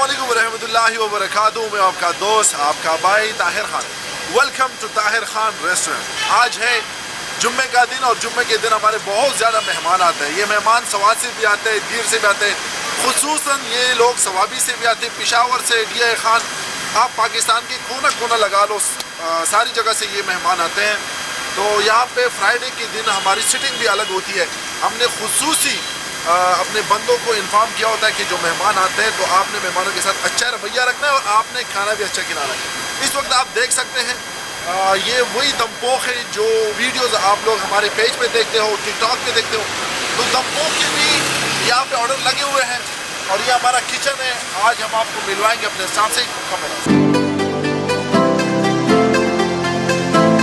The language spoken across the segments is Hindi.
अस्सलामुअलैकुम रहमतुल्लाहि व बरकातुहू। मैं आपका दोस्त आपका भाई Tahir Khan. Welcome to Tahir Khan restaurant. आज है जुम्मे का दिन और जुम्मे के दिन हमारे बहुत ज़्यादा मेहमान आते हैं। ये मेहमान सवात से भी आते हैं, दीर से भी आते हैं, खुसूसन ये लोग सवाबी से भी आते हैं, पेशावर से, DI खान, आप पाकिस्तान के कोना कोना लगा लो, सारी जगह से ये मेहमान आते हैं। तो यहाँ पे फ्राइडे के दिन हमारी सिटिंग भी अलग होती है। हमने खुसूसी अपने बंदों को इन्फॉर्म किया होता है कि जो मेहमान आते हैं तो आपने मेहमानों के साथ अच्छा रवैया रखना है और आपने खाना भी अच्छा खिलाना है। इस वक्त आप देख सकते हैं ये वही दमपोख है जो वीडियोस आप लोग हमारे पेज पे देखते हो, टिकटॉक पे देखते हो। तो दमपोख के भी यहाँ पे ऑर्डर लगे हुए हैं और ये हमारा किचन है। आज हम आपको मिलवाएंगे अपने साथ से कैमरा।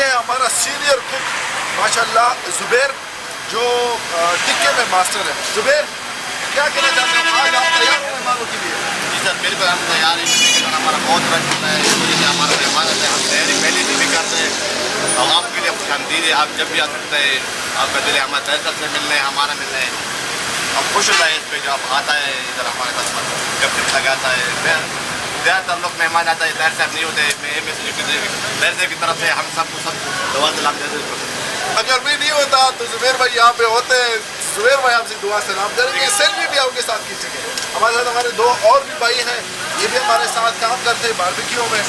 ये हमारा सीनियर कुक माशाल्लाह जुबैर जो टिक्के में मास्टर है। जुबैर, क्या कहना चाहते हैं? आज आप तैयार हो मेहमानों के लिए? जी सर, बिल्कुल हम तैयार हैं। हमारा बहुत रश होता है, इस वजह से हमारा मेहमान आते हैं, हम तैयारी पहले से भी करते हैं और आपके लिए खुशामदीद है। आप जब भी आ सकते हैं, आपका दिल है हमारे तहत से मिलने, हमारा मिलने अब खुश होता है इस पर जो आप आता है इधर हमारे पास जब तक लगाता है। ज़्यादातर लोग मेहमान आता है तैर से नहीं होते, तैर से की तरफ से हम सबको सब दुआ सलाम देते। अगर भी नहीं होता तो जुबैर भाई यहाँ पे होते हैं। जुबैर भाई आपसे दुआ सलाम करेंगे, सेल्फी भी आपके साथ खींचेंगे। हमारे साथ हमारे दो और भी भाई हैं, ये भी हमारे साथ काम करते हैं बारबेक्यू में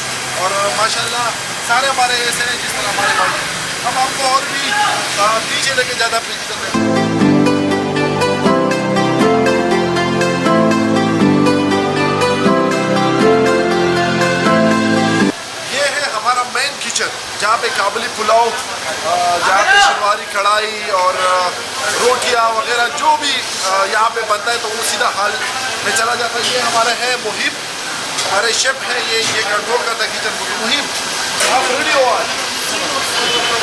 और माशाल्लाह सारे हमारे ऐसे हैं जिस तरह हमारे भाई हैं। हम आपको और भी पीछे लेके ज़्यादा पीछे चलते हैं। ये है हमारा मेन किचन जहाँ पे काबुली पुलाव, जहाँ पे शिनवारी कढ़ाई और रोटियाँ वगैरह जो भी यहाँ पे बनता है तो वो सीधा हाल में चला जाता है। ये हमारा है मुहिब, हमारे शेफ हैं, ये कंट्रोल करता है किचन को। मुहिब, आप रेडी हो? आज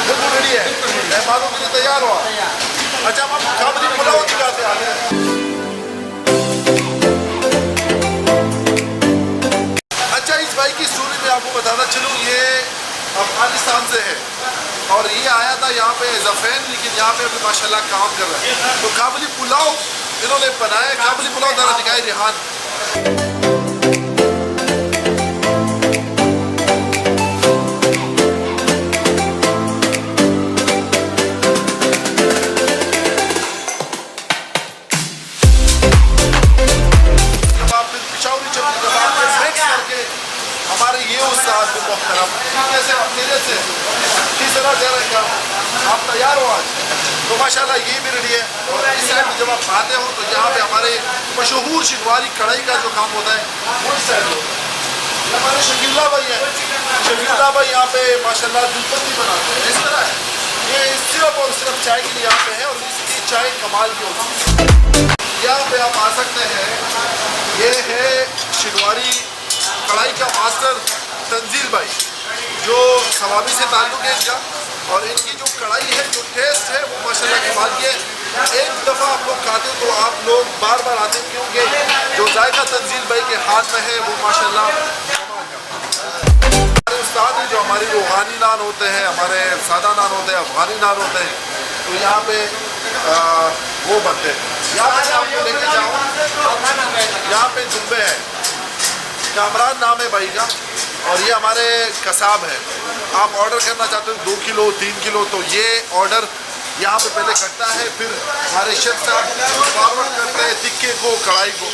बिल्कुल रेडी है, मेहमानों के लिए तैयार हो? अच्छा, हम आपको काबुली पुलाव दिखाते हैं। अच्छा, इस भाई की स्टोरी में आपको बताना चलूँ, ये अफगानिस्तान से है और ये आया था यहाँ पे एज अ फैन, लेकिन यहाँ पे अभी माशाल्लाह काम कर रहा है। तो काबुली पुलाव इन्होंने बनाया। काबुली पुलाव जरा दिखाई रिहान। हमारे ये उस्ताद भी मोहतरम कैसे मेरे से किस तरह जा रहे हैं, आप तैयार हो आज? तो माशाल्लाह ये भी रेडी है। और इस साइड में जब आप आते हो तो यहाँ पे हमारे मशहूर शिनवारी कढ़ाई का जो काम होता है वो इस साइड होता है। हमारे शकीला भाई हैं, शकीला भाई यहाँ पे माशाल्लाह दूधपत्ती बनाते हैं। इस तरह है ये सिर्फ और सिर्फ चाय के लिए यहाँ पे है और इसकी चाय कमाल की होती है। यहाँ पे आप आ सकते हैं। ये है शिनवारी कढ़ाई का मास्टर तंजील भाई जो सवाबी से ताल्लुक़ है इनका, और इनकी जो कढ़ाई है, जो टेस्ट है वो माशाल्लाह कमाल की है। एक दफ़ा आप लोग खाते हो तो आप लोग बार बार आते हैं क्योंकि जो जायका तंजील भाई के हाथ में है वो माशाल्लाह हमारे उस्ताद हैं। जो हमारी रूहानी नान होते हैं, हमारे सादा नान होते हैं, अफ़गानी नान होते हैं, तो यहाँ पे वो बनते हैं। यहाँ पे आपको लेके जाऊँ, यहाँ पे जुम्बे है, कामरान नाम है भाई का, और ये हमारे कसाब है। आप ऑर्डर करना चाहते हो 2 किलो 3 किलो तो ये ऑर्डर यहाँ पे पहले कटता है, फिर हमारे शेफ साहब फॉरवर्ड करते हैं टिक्के को, कढ़ाई को।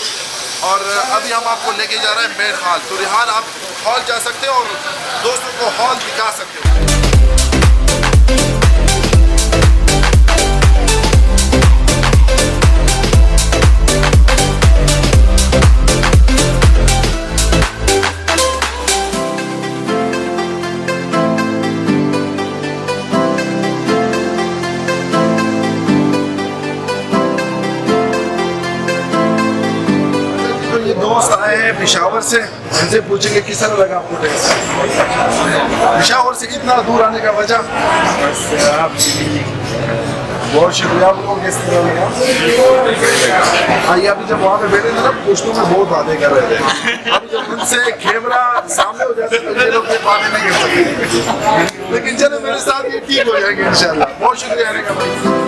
और अभी हम आपको लेके जा रहे हैं मेन हॉल। तो रिहान, आप हॉल जा सकते हो और दोस्तों को हॉल दिखा सकते हो। दोस्त आए हैं पेशावर से, उनसे पूछेंगे किस तरह लगा आपको टेस्ट। पेशावर से इतना दूर आने का वजह? बहुत शुक्रिया आप लोगों के। आइए, अभी जब वहाँ पे बैठे थे ना पुश्तों में बहुत बातें कर रहे थे। अभी जब उनसे कैमरा सामने हो जाता है तो ये लोग बातें नहीं कर सकते, लेकिन चलो मेरे साथ ये ठीक हो जाएंगे इंशाल्लाह। बहुत शुक्रिया आने का भाई।